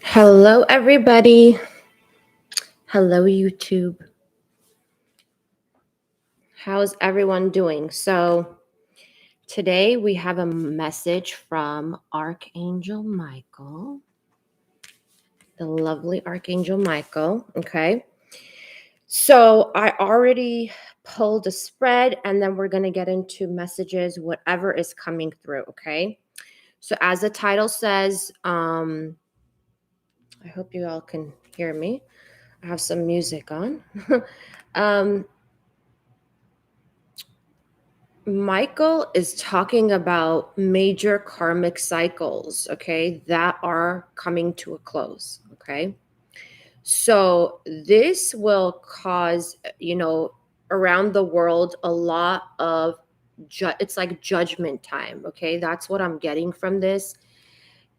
Hello, everybody. Hello, YouTube. How's everyone doing? So, today we have a message from Archangel Michael, the lovely Archangel Michael. Okay. So, I already pulled a spread, and then we're going to get into messages, whatever is coming through. Okay. So, as the title says, I hope you all can hear me. I have some music on. um, Michael is talking about major karmic cycles, okay, that are coming to a close, okay? So this will cause, around the world a lot of it's like judgment time, okay? That's what I'm getting from this.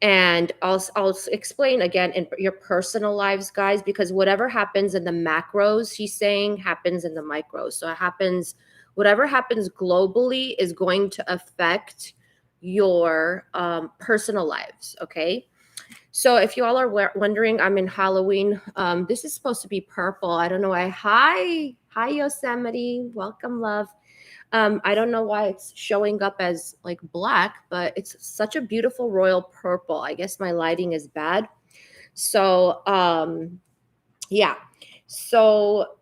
And I'll explain again in your personal lives, guys, because whatever happens in the macros, he's saying, happens in the micros. So it happens, whatever happens globally is going to affect your personal lives. Okay. So if you all are wondering, I'm in Halloween. This is supposed to be purple. I don't know why. Hi, Yosemite. Welcome, love. I don't know why it's showing up as like black, but it's such a beautiful royal purple. I guess my lighting is bad. So, yeah. So,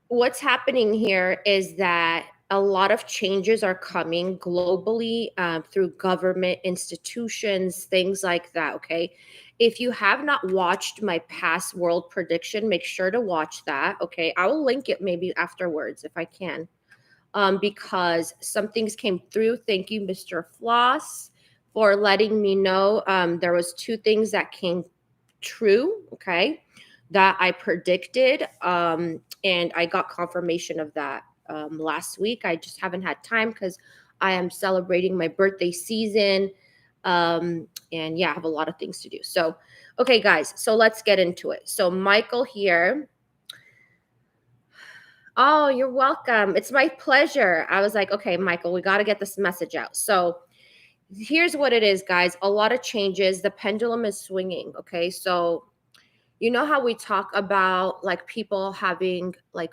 what's happening here is that a lot of changes are coming globally through government institutions, things like that. Okay. If you have not watched my past world prediction, make sure to watch that. Okay. I will link it maybe afterwards if I can, because some things came through. Thank you, Mr. Floss, for letting me know. There was two things that came true, okay, that I predicted, and I got confirmation of that last week. I just haven't had time because I am celebrating my birthday season, and yeah, I have a lot of things to do. So, okay, guys, so let's get into it. So, Michael here. Oh, you're welcome. It's my pleasure. I was like, okay, Michael, we got to get this message out. So here's what it is, guys. A lot of changes. The pendulum is swinging. Okay. So, you know how we talk about like people having like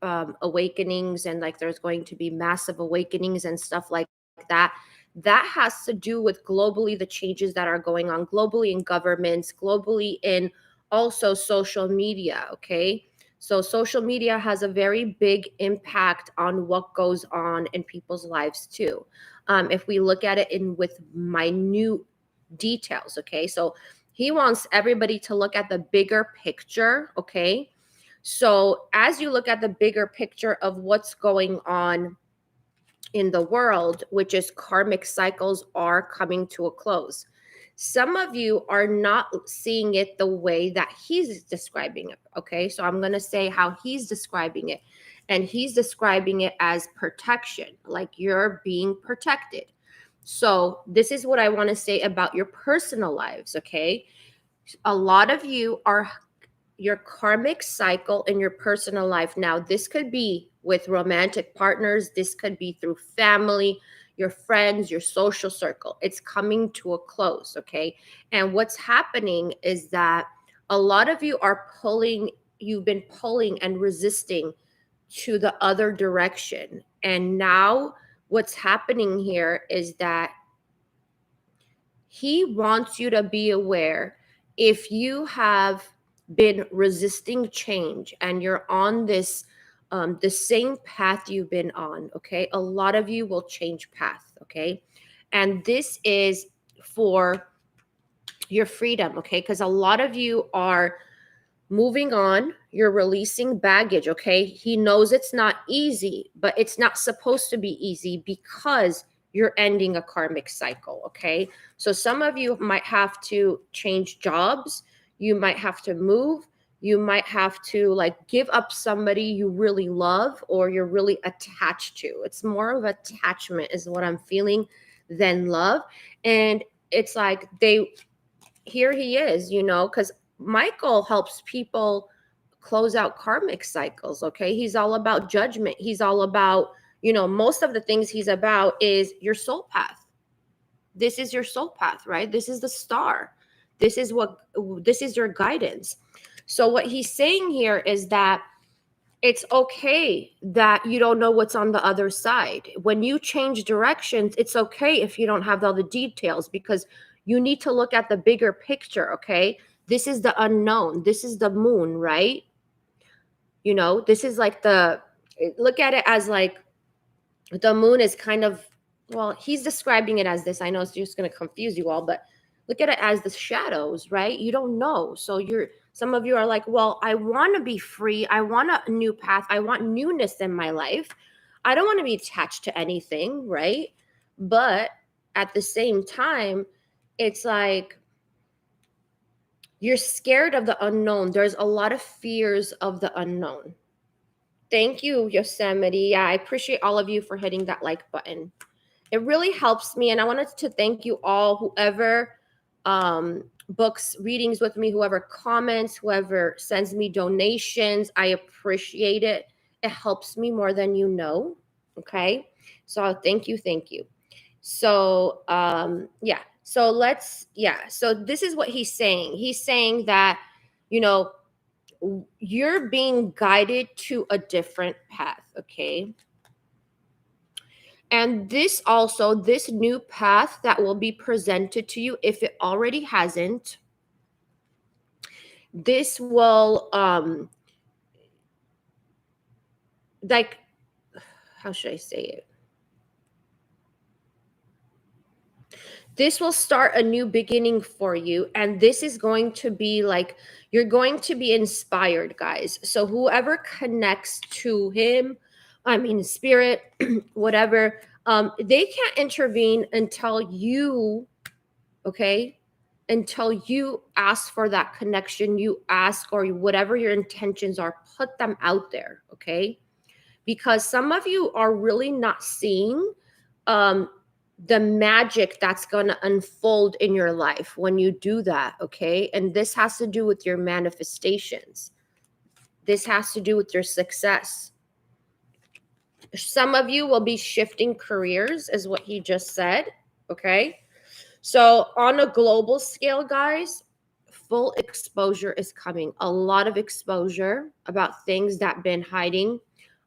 awakenings, and like there's going to be massive awakenings and stuff like that. That has to do with globally the changes that are going on globally in governments, globally in also social media. Okay. So social media has a very big impact on what goes on in people's lives too. If we look at it in with minute details. Okay. So he wants everybody to look at the bigger picture. Okay. So, as you look at the bigger picture of what's going on in the world, which is karmic cycles are coming to a close, some of you are not seeing it the way that he's describing it. Okay. So, I'm going to say how he's describing it. And he's describing it as protection, like you're being protected. So, this is what I want to say about your personal lives. Okay. A lot of you are your karmic cycle in your personal life. Now, this could be with romantic partners, this could be through family, your friends, your social circle. It's coming to a close, okay? And what's happening is that a lot of you are pulling, you've been pulling and resisting to the other direction. And now what's happening here is that he wants you to be aware if you have been resisting change and you're on this the same path you've been on. Okay, a lot of you will change path. Okay, and this is for your freedom. Okay, because a lot of you are moving on, you're releasing baggage. Okay, he knows it's not easy, but it's not supposed to be easy because you're ending a karmic cycle. Okay, so some of you might have to change jobs, you might have to move, you might have to like give up somebody you really love or you're really attached to. It's more of attachment is what I'm feeling than love. And it's like they, here he is, because Michael helps people close out karmic cycles. Okay. He's all about judgment. He's all about, most of the things he's about is your soul path. This is your soul path, right? This is the star. This is your guidance. So what he's saying here is that it's okay that you don't know what's on the other side. When you change directions, it's okay if you don't have all the details, because you need to look at the bigger picture, okay? This is the unknown. This is the moon, right? This is like look at it as like the moon is kind of, well, he's describing it as this. I know it's just going to confuse you all, but look at it as the shadows, right? You don't know. So some of you are like, well, I want to be free. I want a new path. I want newness in my life. I don't want to be attached to anything, right? But at the same time, it's like you're scared of the unknown. There's a lot of fears of the unknown. Thank you, Yosemite. Yeah, I appreciate all of you for hitting that like button. It really helps me. And I wanted to thank you all, whoever books readings with me, whoever comments, whoever sends me donations. I appreciate it. It helps me more than you know. Okay. So thank you. Thank you. So yeah. So this is what he's saying. He's saying that, you're being guided to a different path. Okay. And this new path that will be presented to you, if it already hasn't, this will, like, how should I say it? This will start a new beginning for you. And this is going to be like, you're going to be inspired, guys. So whoever connects to him, spirit, whatever, they can't intervene until you, okay, until you ask for that connection, you ask, or whatever your intentions are, put them out there, okay? Because some of you are really not seeing the magic that's going to unfold in your life when you do that, okay? And this has to do with your manifestations. This has to do with your success. Some of you will be shifting careers, is what he just said, okay? So on a global scale, guys, full exposure is coming. A lot of exposure about things that been hiding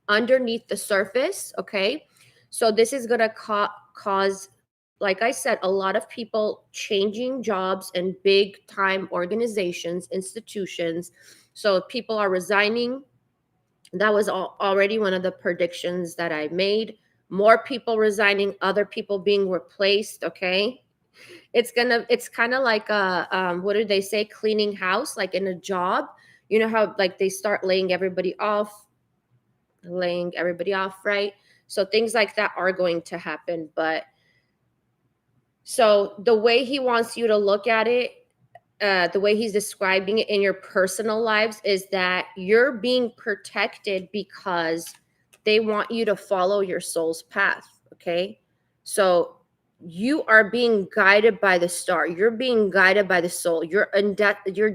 underneath the surface, okay? So this is going to cause, like I said, a lot of people changing jobs in big time organizations, institutions. So people are resigning. That was already one of the predictions that I made. More people resigning, other people being replaced, okay? It's kind of like what do they say, cleaning house, like in a job. You know how like they start laying everybody off, right? So things like that are going to happen. But so the way he wants you to look at it, the way he's describing it in your personal lives, is that you're being protected because they want you to follow your soul's path, okay? So you are being guided by the star. You're being guided by the soul. Your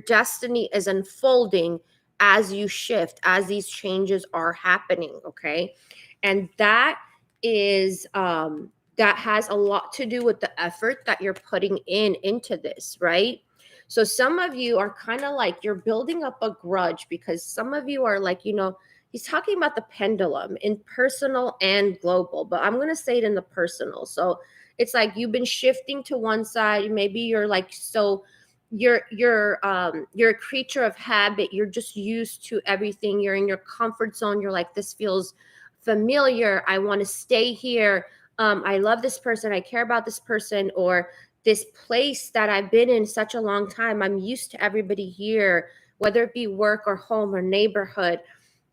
destiny is unfolding as you shift, as these changes are happening, okay? And that is that has a lot to do with the effort that you're putting into this, right? So some of you are kind of like, you're building up a grudge because some of you are like, he's talking about the pendulum in personal and global, but I'm going to say it in the personal. So it's like you've been shifting to one side. Maybe you're like, so you're a creature of habit. You're just used to everything. You're in your comfort zone. You're like, this feels familiar. I want to stay here. I love this person. I care about this person, or this place that I've been in such a long time. I'm used to everybody here, whether it be work or home or neighborhood.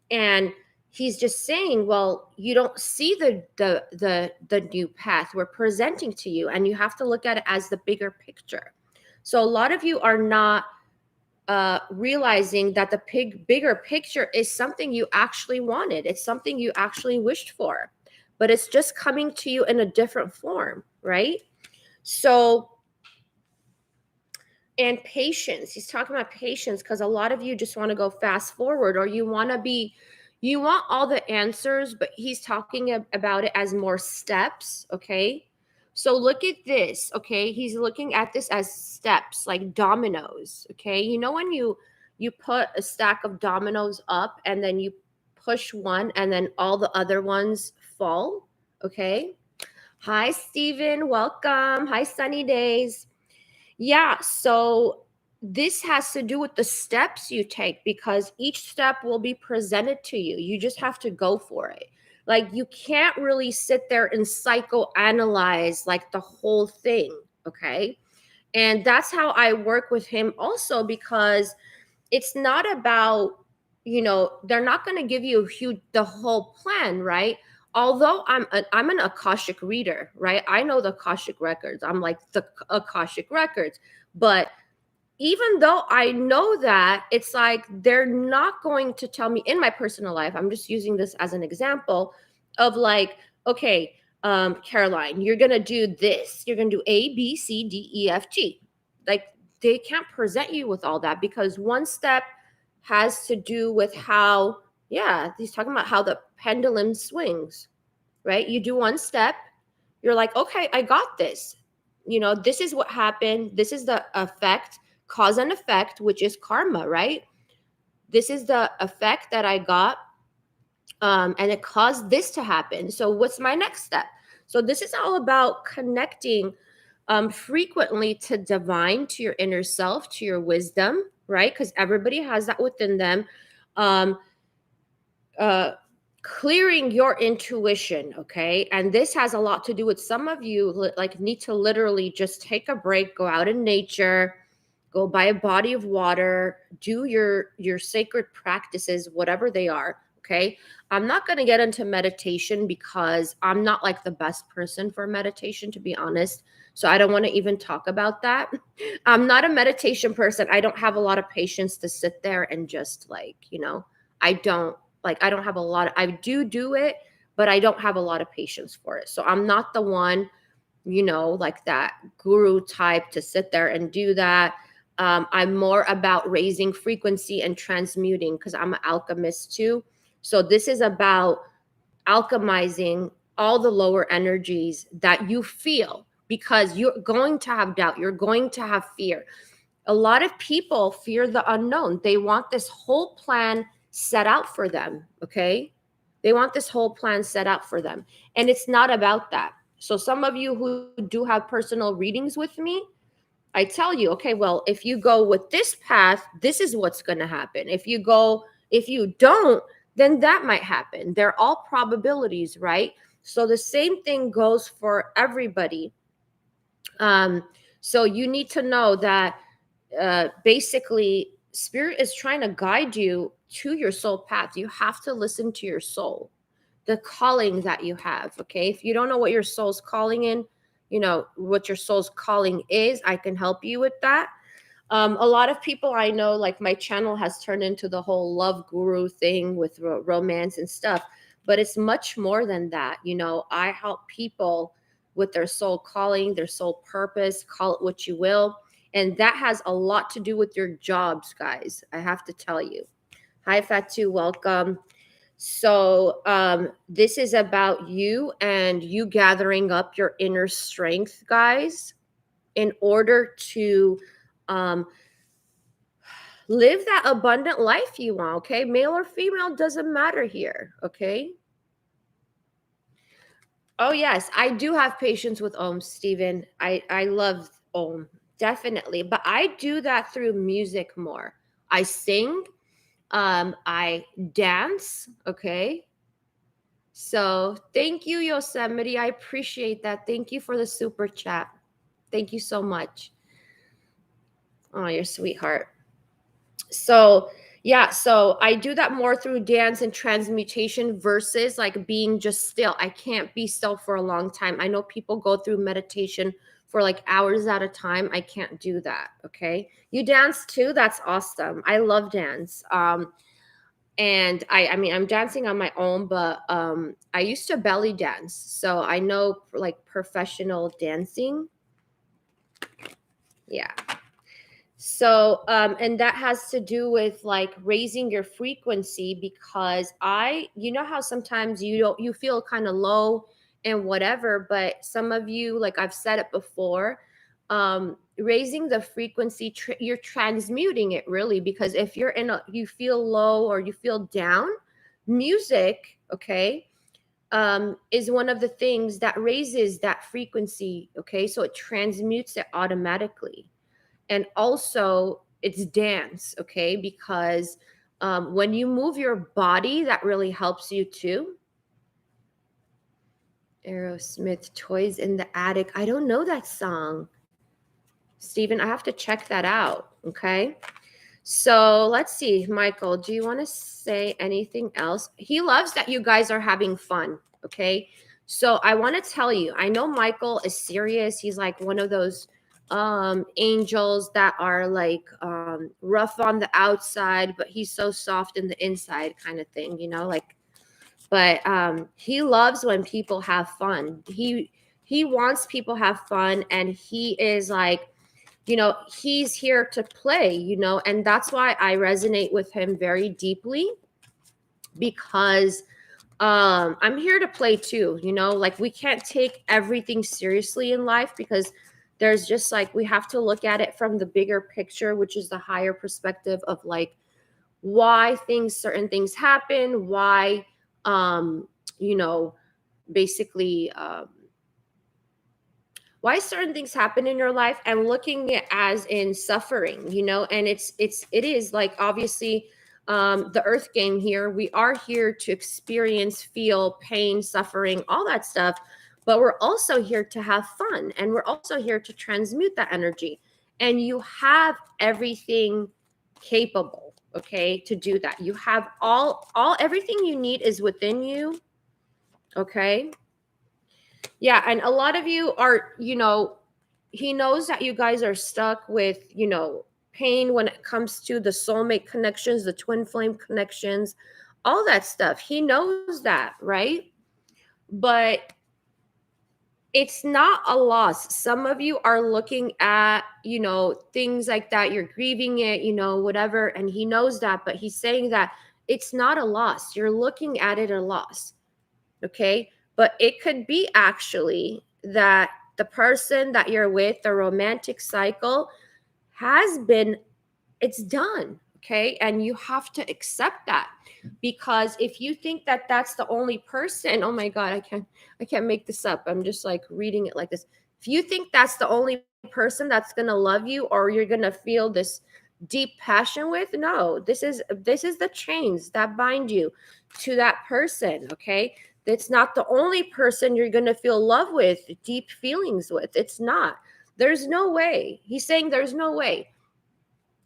And he's just saying, well, you don't see the new path we're presenting to you, and you have to look at it as the bigger picture. So a lot of you are not realizing that the bigger picture is something you actually wanted. It's something you actually wished for, but it's just coming to you in a different form, right? So, and patience. He's talking about patience because a lot of you just want to go fast forward, or you want all the answers, but he's talking about it as more steps, okay? So look at this, okay? He's looking at this as steps, like dominoes, okay? You know when you put a stack of dominoes up and then you push one and then all the other ones fall, okay? Hi Steven, welcome. Hi Sunny Days. Yeah, so this has to do with the steps you take because each step will be presented to you. You just have to go for it. Like you can't really sit there and psychoanalyze like the whole thing, okay? And that's how I work with him also because it's not about, they're not going to give you the whole plan, right? Although I'm an akashic reader, right? I know the akashic records. I'm like the akashic records, but even though I know that, it's like they're not going to tell me in my personal life. I'm just using this as an example of like, okay, Caroline, you're gonna do this. You're gonna do A, B, C, D, E, F, G. Like they can't present you with all that because one step has to do with how, yeah, he's talking about how the pendulum swings, right? You do one step, you're like, okay, I got this. This is what happened. This is the effect, cause and effect, which is karma, right? This is the effect that I got, and it caused this to happen. So what's my next step? So this is all about connecting frequently to divine, to your inner self, to your wisdom, right? Because everybody has that within them. Um, uh, Clearing your intuition, okay? And this has a lot to do with some of you like need to literally just take a break, go out in nature, go by a body of water, do your sacred practices, whatever they are, okay? I'm not going to get into meditation because I'm not like the best person for meditation, to be honest. So I don't want to even talk about that. I'm not a meditation person. I don't have a lot of patience to sit there and just like, I don't I don't have a lot of, I do it, but I don't have a lot of patience for it. So I'm not the one, like that guru type to sit there and do that. I'm more about raising frequency and transmuting because I'm an alchemist too. So this is about alchemizing all the lower energies that you feel because you're going to have doubt, you're going to have fear. A lot of people fear the unknown. They want this whole plan set out for them, okay? They want this whole plan set out for them. And it's not about that. So some of you who do have personal readings with me, I tell you, okay, well, if you go with this path, this is what's going to happen. If you don't, then that might happen. They're all probabilities, right? So the same thing goes for everybody. So you need to know that basically spirit is trying to guide you to your soul path. You have to listen to your soul, the calling that you have. Okay, if you don't know what your soul's calling in, what your soul's calling is, I can help you with that. A lot of people I know, like my channel has turned into the whole love guru thing with romance and stuff, but it's much more than that. I help people with their soul calling, their soul purpose, call it what you will. And that has a lot to do with your jobs, guys. I have to tell you. Hi, Fatu, welcome. So this is about you and you gathering up your inner strength, guys, in order to live that abundant life you want, okay? Male or female doesn't matter here, okay? Oh, yes, I do have patience with Om, Stephen. I love Om, definitely. But I do that through music more. I sing, I dance, okay? So thank you, Yosemite. I appreciate that. Thank you for the super chat. Thank you so much. Oh, you're a sweetheart. So yeah, so I do that more through dance and transmutation versus like being just still. I can't be still for a long time. I know people go through meditation for like hours at a time. I can't do that. Okay, you dance too? That's awesome. I love dance. And I mean I'm dancing on my own, but I used to belly dance, so I know like professional dancing. Yeah. So, and that has to do with like raising your frequency because you know how sometimes you feel kind of low and whatever. But some of you, like I've said it before, raising the frequency, you're transmuting it really, because if you're you feel low or you feel down, music, okay, is one of the things that raises that frequency. Okay, so it transmutes it automatically. And also it's dance, okay, because when you move your body, that really helps you too. Aerosmith, Toys in the Attic. I don't know that song, Stephen. I have to check that out. Okay. So let's see, Michael, do you want to say anything else? He loves that you guys are having fun. Okay. So I want to tell you, I know Michael is serious. He's like one of those angels that are like rough on the outside, but he's so soft in the inside kind of thing, you know, like, but he loves when people have fun. He wants people have fun, and he is like, you know, he's here to play, you know, and that's why I resonate with him very deeply, because I'm here to play too, you know, like we can't take everything seriously in life, because there's just like, we have to look at it from the bigger picture, which is the higher perspective of like why certain things happen, why you know, basically why certain things happen in your life, and looking at it as in suffering, you know. And it is like, obviously, the earth game here, we are here to experience, feel pain, suffering, all that stuff, but we're also here to have fun, and we're also here to transmute that energy. And you have everything capable, okay, to do that. You have all everything you need is within you, okay. Yeah, and a lot of you are, you know, he knows that you guys are stuck with, you know, pain when it comes to the soulmate connections, the twin flame connections, all that stuff. He knows that, right? But it's not a loss. Some of you are looking at, you know, things like that. You're grieving it, you know, whatever. And he knows that, but he's saying that it's not a loss. You're looking at it a loss. Okay. But it could be actually that the person that you're with, the romantic cycle, has been, it's done. Okay. And you have to accept that, because if you think that that's the only person, oh my God, I can't make this up. I'm just like reading it like this. If you think that's the only person that's going to love you, or you're going to feel this deep passion with, no, this is the chains that bind you to that person. Okay. It's not the only person you're going to feel love with, deep feelings with. It's not. There's no way. He's saying there's no way.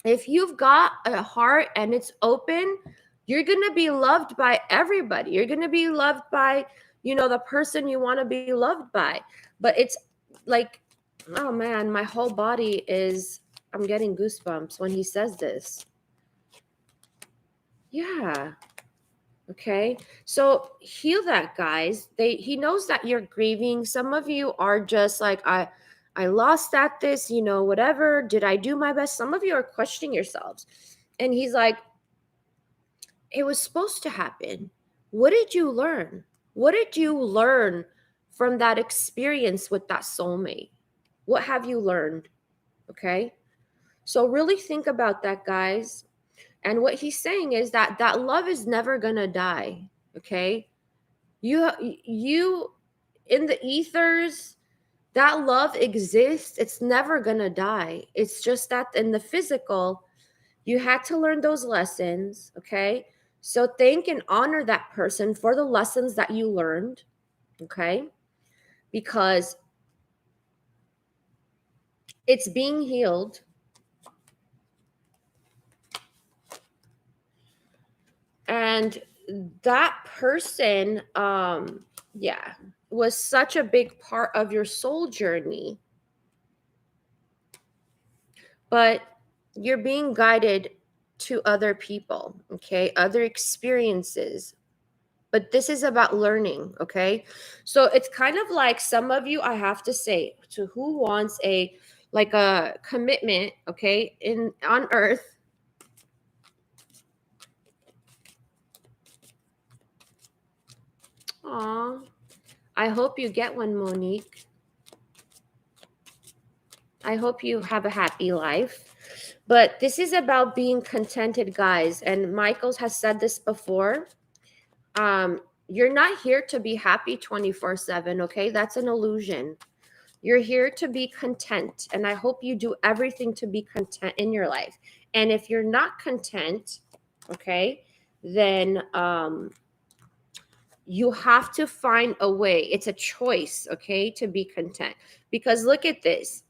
If you've got a heart and it's open, you're going to be loved by everybody. You're going to be loved by, you know, the person you want to be loved by. But it's like, oh man, my whole body is, I'm getting goosebumps when he says this. Yeah. Okay. So heal that, guys. He knows that you're grieving. Some of you are just like, I lost at this, you know, whatever. Did I do my best? Some of you are questioning yourselves. And he's like, it was supposed to happen. What did you learn? What did you learn from that experience with that soulmate? What have you learned? Okay. So really think about that, guys. And what he's saying is that that love is never going to die. Okay. You in the ethers, that love exists. It's never going to die. It's just that in the physical, you had to learn those lessons. Okay. So thank and honor that person for the lessons that you learned. Okay. Because it's being healed. And that person, yeah, was such a big part of your soul journey. But you're being guided to other people, okay, other experiences. But this is about learning, okay? So it's kind of like, some of you, I have to say, to who wants a like a commitment, okay, in on earth. Aw. I hope you get one, Monique. I hope you have a happy life. But this is about being contented, guys. And Michael has said this before. You're not here to be happy 24/7, okay? That's an illusion. You're here to be content. And I hope you do everything to be content in your life. And if you're not content, okay, then you have to find a way. It's a choice, okay, to be content. Because look at this.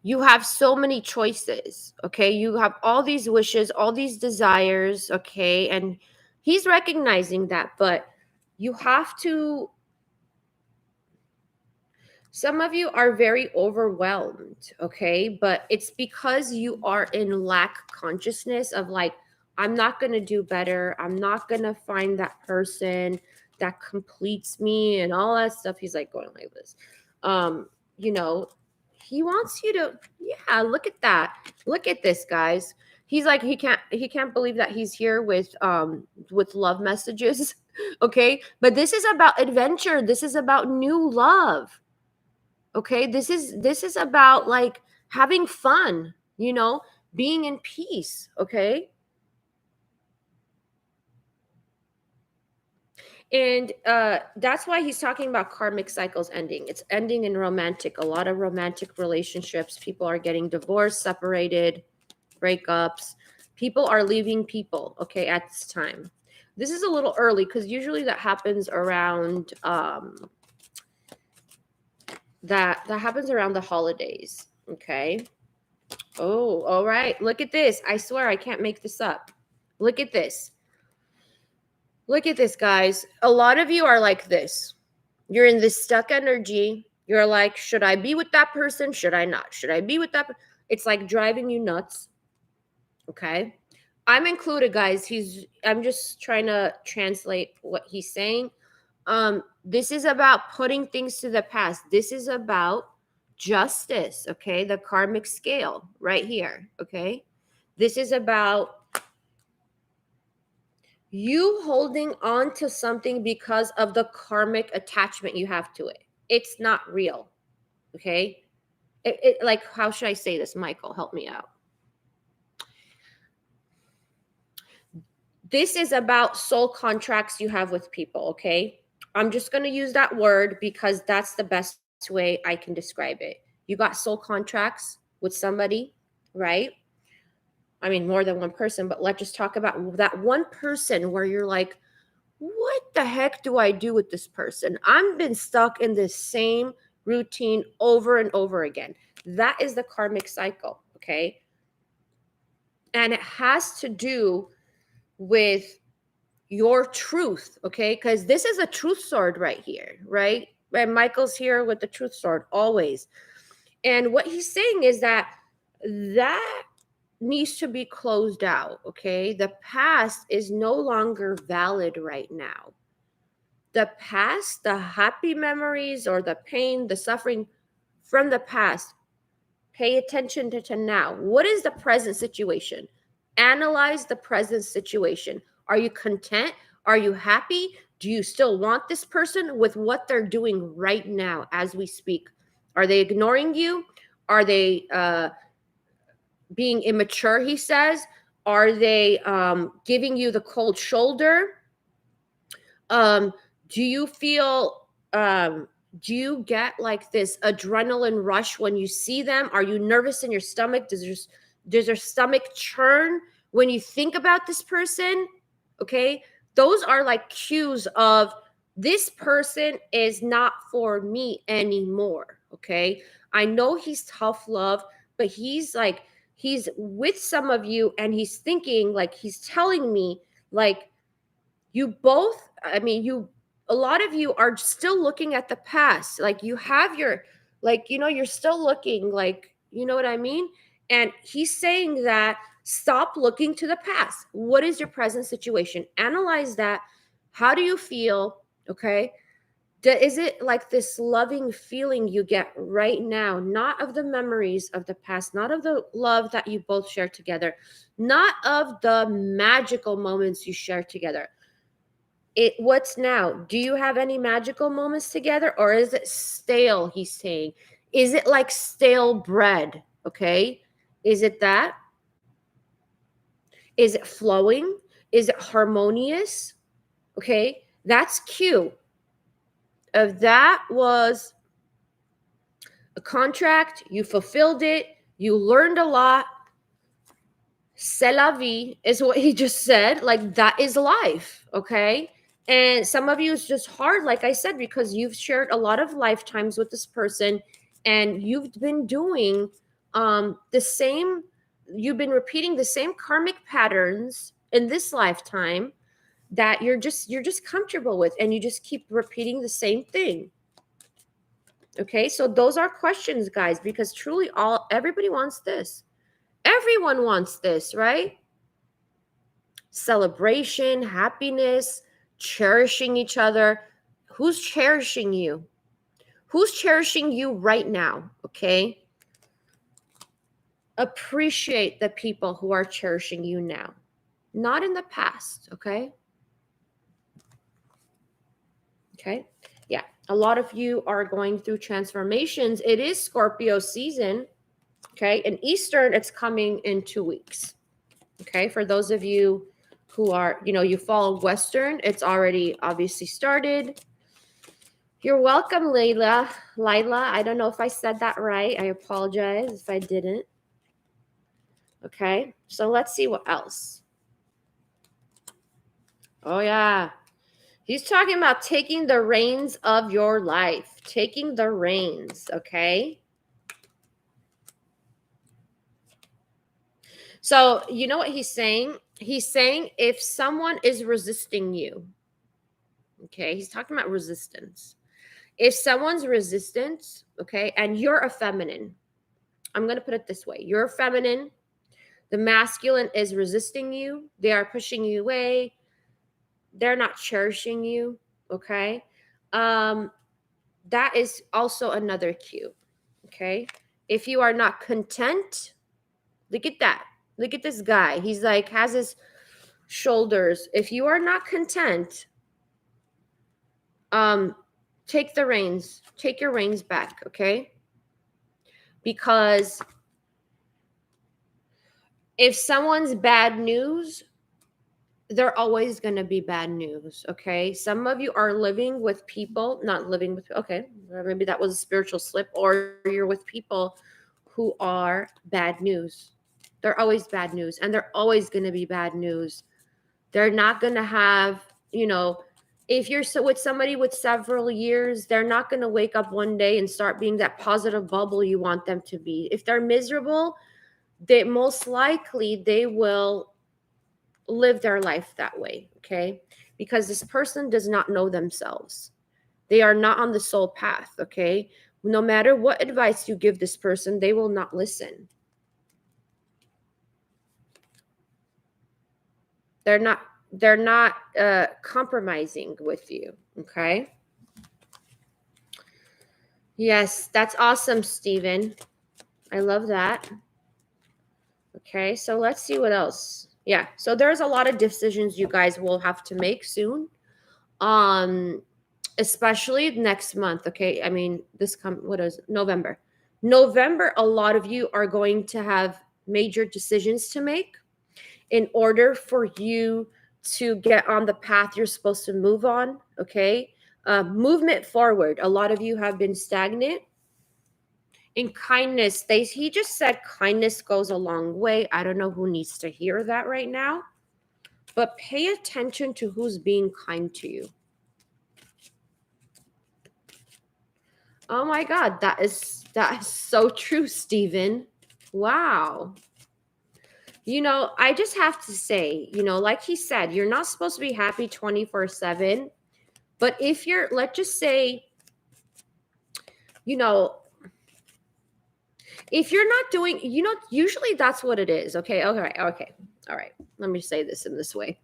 You have so many choices, okay? You have all these wishes, all these desires, okay? And he's recognizing that, but you have to, some of you are very overwhelmed, okay? But it's because you are in lack consciousness of like, I'm not going to do better. I'm not going to find that person that completes me and all that stuff. He's like going like this. You know, he wants you to, yeah, look at that. Look at this, guys. He's like, he can't believe that he's here with love messages. Okay. But this is about adventure. This is about new love. Okay, this is about like having fun, you know, being in peace. Okay. And that's why he's talking about karmic cycles ending. It's ending in romantic, a lot of romantic relationships. People are getting divorced, separated, breakups. People are leaving people, okay, at this time. This is a little early because usually that happens around that happens around the holidays. Okay. Oh, all right. Look at this. I swear I can't make this up. Look at this. Look at this, guys. A lot of you are like this. You're in this stuck energy. You're like, should I be with that person? Should I not? Should I be with that? It's like driving you nuts. Okay. I'm included, guys. I'm just trying to translate what he's saying. This is about putting things to the past. This is about justice, okay? The karmic scale right here, okay? This is about you holding on to something because of the karmic attachment you have to it. It's not real, okay? Like, how should I say this, Michael? Help me out. This is about soul contracts you have with people, okay? I'm just going to use that word because that's the best way I can describe it. You got soul contracts with somebody, right? I mean, more than one person, but let's just talk about that one person where you're like, what the heck do I do with this person? I've been stuck in this same routine over and over again. That is the karmic cycle, okay? And it has to do with your truth, okay? Because this is a truth sword right here, right? And Michael's here with the truth sword always. And what he's saying is that needs to be closed out, okay? The past is no longer valid right now. The past, the happy memories or the pain, the suffering from the past, pay attention to now. What is the present situation? Analyze the present situation. Are you content? Are you happy? Do you still want this person with what they're doing right now as we speak? Are they ignoring you? Are they being immature, he says? Are they giving you the cold shoulder? Do you feel do you get like this adrenaline rush when you see them? Are you nervous in your stomach? Does your stomach churn when you think about this person? Okay, those are like cues of this person is not for me anymore. Okay, I know he's tough love, but he's with some of you and he's thinking, like, he's telling me, like, you both, I mean, a lot of you are still looking at the past. Like, you have your, like, you're still looking, like, you know what I mean? And he's saying that stop looking to the past. What is your present situation? Analyze that. How do you feel? Okay. Is it like this loving feeling you get right now, not of the memories of the past, not of the love that you both share together, not of the magical moments you share together? What's now? Do you have any magical moments together, or is it stale? He's saying, is it like stale bread? Okay, is it that? Is it flowing? Is it harmonious? Okay, that's cute. If that was a contract, you fulfilled it, you learned a lot, c'est la vie is what he just said. Like, that is life, okay? And some of you it's just hard, like I said, because you've shared a lot of lifetimes with this person, and you've been doing the same, you've been repeating the same karmic patterns in this lifetime that you're just comfortable with, and you just keep repeating the same thing. Okay, so those are questions, guys, because truly everybody wants this. Everyone wants this, right? Celebration, happiness, cherishing each other. Who's cherishing you? Who's cherishing you right now? Okay, appreciate the people who are cherishing you now, not in the past. Okay. Yeah, a lot of you are going through transformations. It is Scorpio season. Okay, in Eastern, it's coming in 2 weeks. Okay, for those of you who are, you follow Western, it's already obviously started. You're welcome, Layla. I don't know if I said that right. I apologize if I didn't. Okay, so let's see what else. Oh, yeah. He's talking about taking the reins of your life. Taking the reins, okay? So, you know what he's saying? He's saying if someone is resisting you, okay? He's talking about resistance. If someone's resistant, okay, and you're a feminine, I'm going to put it this way. You're a feminine. The masculine is resisting you. They are pushing you away. They're not cherishing you, okay? That is also another cue, okay? If you are not content, look at that. Look at this guy. He's like, has his shoulders. If you are not content, take the reins. Take your reins back, okay? Because if someone's bad news, they're always going to be bad news, okay? Some of you are living with people, not living with, okay, maybe that was a spiritual slip, or you're with people who are bad news. They're always bad news, and they're always going to be bad news. They're not going to have, if you're with somebody with several years, they're not going to wake up one day and start being that positive bubble you want them to be. If they're miserable, they most likely they will live their life that way, okay? Because this person does not know themselves. They are not on the soul path, okay? No matter what advice you give this person, they will not listen. They're not compromising with you, okay? Yes, that's awesome, Stephen. I love that. Okay, so let's see what else. Yeah, so there's a lot of decisions you guys will have to make soon. Especially next month, okay? I mean, what is it? November. November, a lot of you are going to have major decisions to make in order for you to get on the path you're supposed to move on, okay? Movement forward. A lot of you have been stagnant. In kindness, he just said kindness goes a long way. I don't know who needs to hear that right now, but pay attention to who's being kind to you. Oh my God, that is so true, Stephen. Wow. I just have to say, like he said, you're not supposed to be happy 24/7. But if let's just say, if you're not doing, usually that's what it is. Okay. Okay. All right. Let me say this in this way.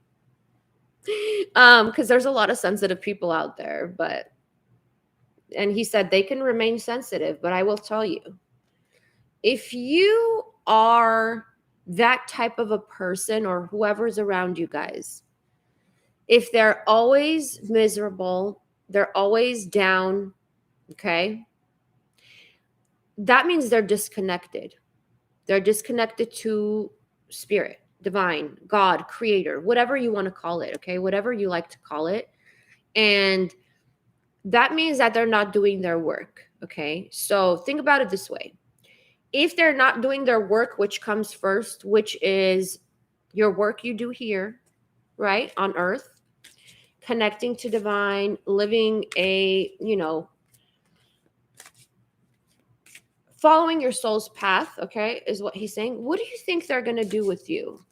Because there's a lot of sensitive people out there, and he said they can remain sensitive, but I will tell you, if you are that type of a person, or whoever's around you guys, If they're always miserable, they're always down, okay, that means they're disconnected. They're disconnected to spirit, divine, God, creator, whatever you want to call it, okay, whatever you like to call it. And that means that they're not doing their work, okay? So think about it this way. If they're not doing their work, which comes first, which is your work you do here, right, on earth, connecting to divine, living a, following your soul's path, okay, is what he's saying. What do you think they're going to do with you?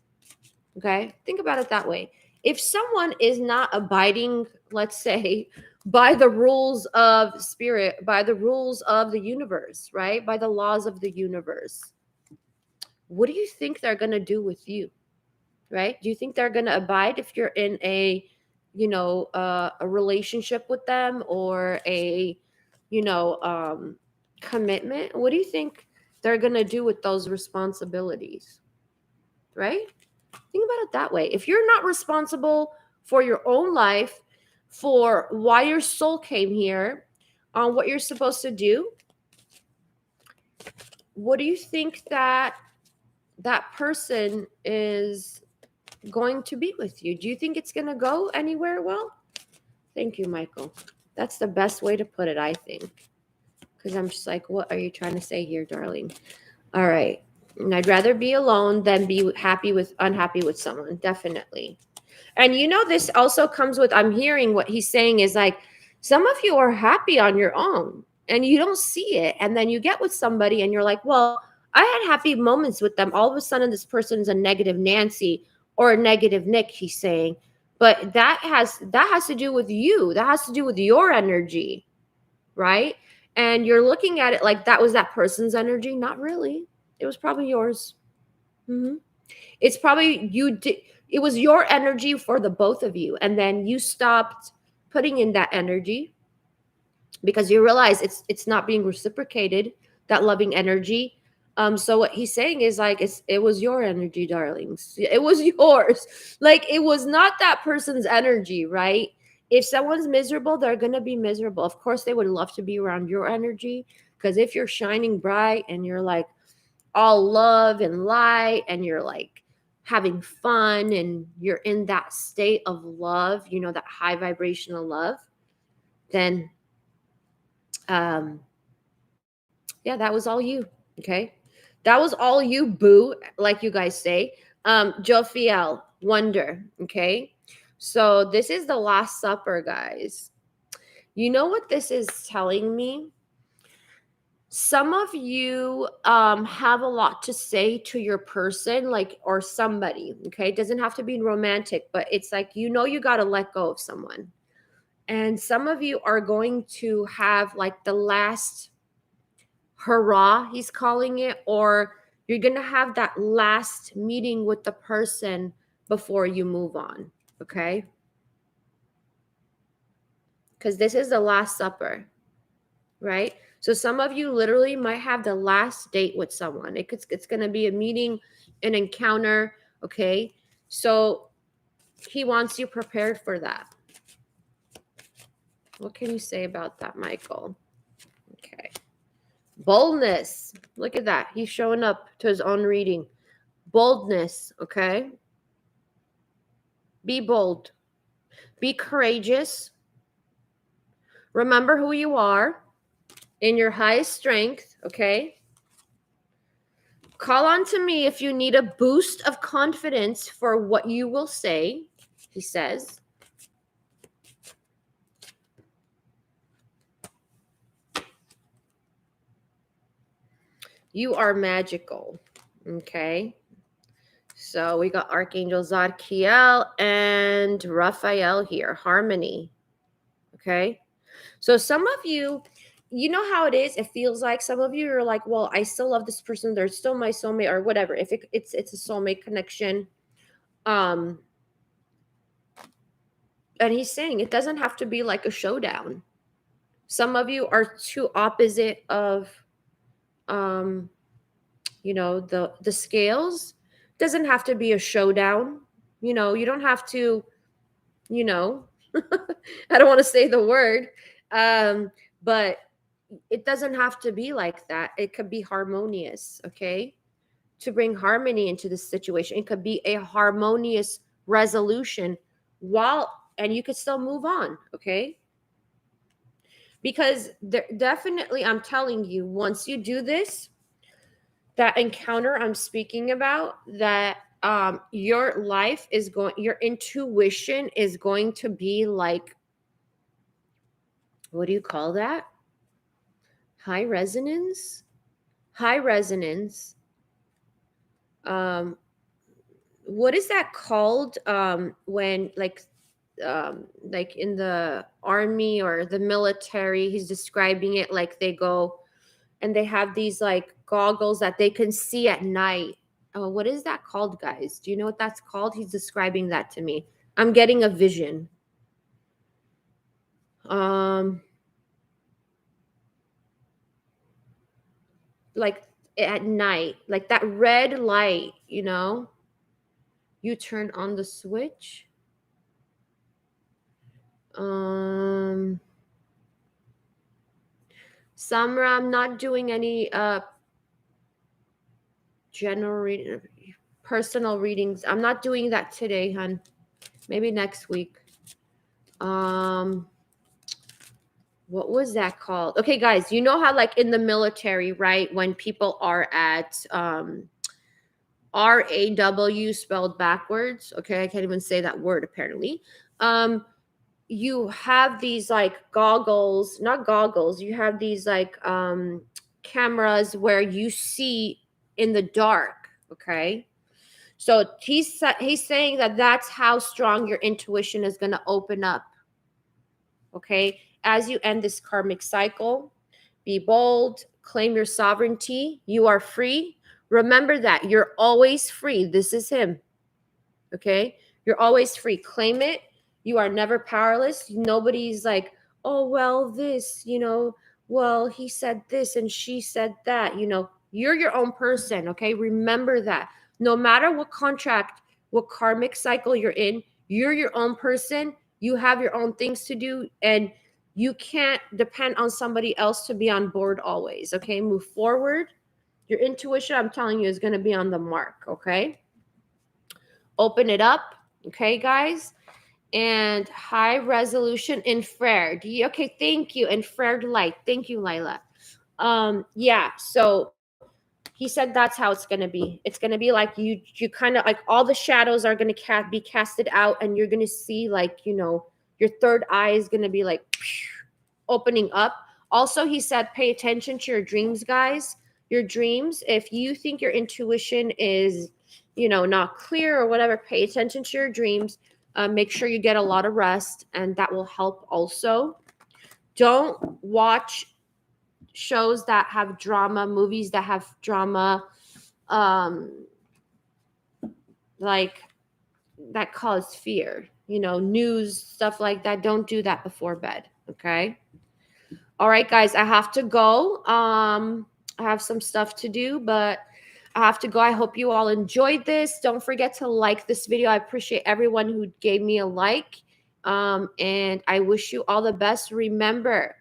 Okay, think about it that way. If someone is not abiding, let's say, by the rules of spirit, by the rules of the universe, right, by the laws of the universe, what do you think they're going to do with you? Right? Do you think they're going to abide if you're in a, a relationship with them, or a, commitment? What do you think they're going to do with those responsibilities? Right? Think about it that way. If you're not responsible for your own life, for why your soul came here, on what you're supposed to do, what do you think that person is going to be with you? Do you think it's going to go anywhere well? Thank you, Michael. That's the best way to put it, I think. Because I'm just like, what are you trying to say here, darling? All right. And I'd rather be alone than be unhappy with someone. Definitely. And this also comes with, I'm hearing what he's saying is like, some of you are happy on your own and you don't see it. And then you get with somebody and you're like, well, I had happy moments with them. All of a sudden, this person's a negative Nancy or a negative Nick, he's saying. But that has to do with you. That has to do with your energy, right? And you're looking at it like that was that person's energy. Not really. It was probably yours. Mm-hmm. It's probably it was your energy for the both of you, and then you stopped putting in that energy because you realize it's not being reciprocated, that loving energy. So what he's saying is like, it was your energy, darlings. It was yours. Like, it was not that person's energy, right? If someone's miserable, they're gonna be miserable. Of course, they would love to be around your energy, because if you're shining bright and you're like all love and light and you're like having fun and you're in that state of love, that high vibrational love, then yeah, that was all you. Okay, that was all you, boo, like you guys say. Jophiel, wonder. Okay, so this is the Last Supper, guys. You know what this is telling me? Some of you have a lot to say to your person, like, or somebody. Okay, it doesn't have to be romantic, but it's like, you got to let go of someone. And some of you are going to have like the last hurrah, he's calling it, or you're going to have that last meeting with the person before you move on. Okay, because this is the Last Supper, right? So some of you literally might have the last date with someone. It's going to be a meeting, an encounter, okay? So he wants you prepared for that. What can you say about that, Michael? Okay. Boldness. Look at that. He's showing up to his own reading. Boldness, okay? Be bold. Be courageous. Remember who you are in your highest strength, okay? Call on to me if you need a boost of confidence for what you will say, he says. You are magical, okay? So we got Archangel Zadkiel and Raphael here, harmony, okay? So some of you, you know how it is. It feels like some of you are like, well, I still love this person. They're still my soulmate, or whatever. If it's a soulmate connection. And he's saying it doesn't have to be like a showdown. Some of you are too opposite of, the scales. Doesn't have to be a showdown. You don't have to, you know. I don't want to say the word, but it doesn't have to be like that. It could be harmonious, okay? To bring harmony into the situation. It could be a harmonious resolution and you could still move on, okay? Because definitely, I'm telling you, once you do this, that encounter I'm speaking about, that your life is going, your intuition is going to be like, what do you call that? High resonance? High resonance. What is that called? When like in the army or the military, he's describing it like they go and they have these like goggles that they can see at night. Oh, what is that called, guys? Do you know what that's called? He's describing that to me. I'm getting a vision. Like at night, like that red light, you know, you turn on the switch. Summer, I'm not doing any general personal readings. I'm not doing that today, hun. Maybe next week. What was that called? Okay, guys, you know how like in the military, right? When people are at RAW spelled backwards. Okay, I can't even say that word apparently. You have these like goggles, not goggles, you have these like cameras where you see in the dark, okay? So he's saying that that's how strong your intuition is going to open up, okay? As you end this karmic cycle, be bold, claim your sovereignty. You are free. Remember that you're always free. This is him, okay? You're always free. Claim it. You are never powerless. Nobody's like, oh, well, this, you know, well, he said this and she said that, you know, you're your own person, okay? Remember that. No matter what contract, what karmic cycle you're in, you're your own person. You have your own things to do, and you can't depend on somebody else to be on board always, okay? Move forward. Your intuition, I'm telling you, is going to be on the mark, okay? Open it up, okay, guys? And high resolution infrared. Okay, thank you. Infrared light. Thank you, Lila. Yeah, so he said that's how it's gonna be. It's gonna be like you kind of like all the shadows are gonna be casted out, and you're gonna see like, you know, your third eye is gonna be like opening up. Also, he said pay attention to your dreams, guys. Your dreams. If you think your intuition is, you know, not clear or whatever, pay attention to your dreams. Make sure you get a lot of rest, and that will help also. Don't watch shows that have drama, movies that have drama, like that cause fear, you know, news, stuff like that. Don't do that before bed, okay? All right, guys, I have to go. I have some stuff to do, but I have to go. I hope you all enjoyed this. Don't forget to like this video. I appreciate everyone who gave me a like. And I wish you all the best. Remember,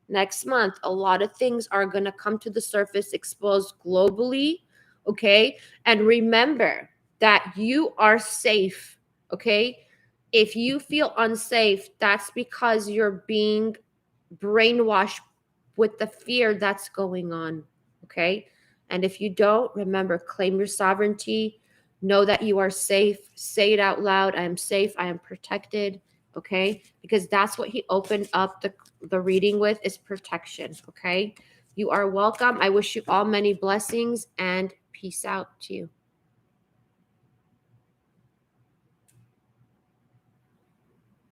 next month, a lot of things are going to come to the surface, exposed globally. Okay. And remember that you are safe. Okay. If you feel unsafe, that's because you're being brainwashed with the fear that's going on. Okay. And if you don't, remember, claim your sovereignty. Know that you are safe. Say it out loud. I am safe. I am protected. Okay. Because that's what he opened up the reading with, is protection. Okay. You are welcome. I wish you all many blessings and peace out to you.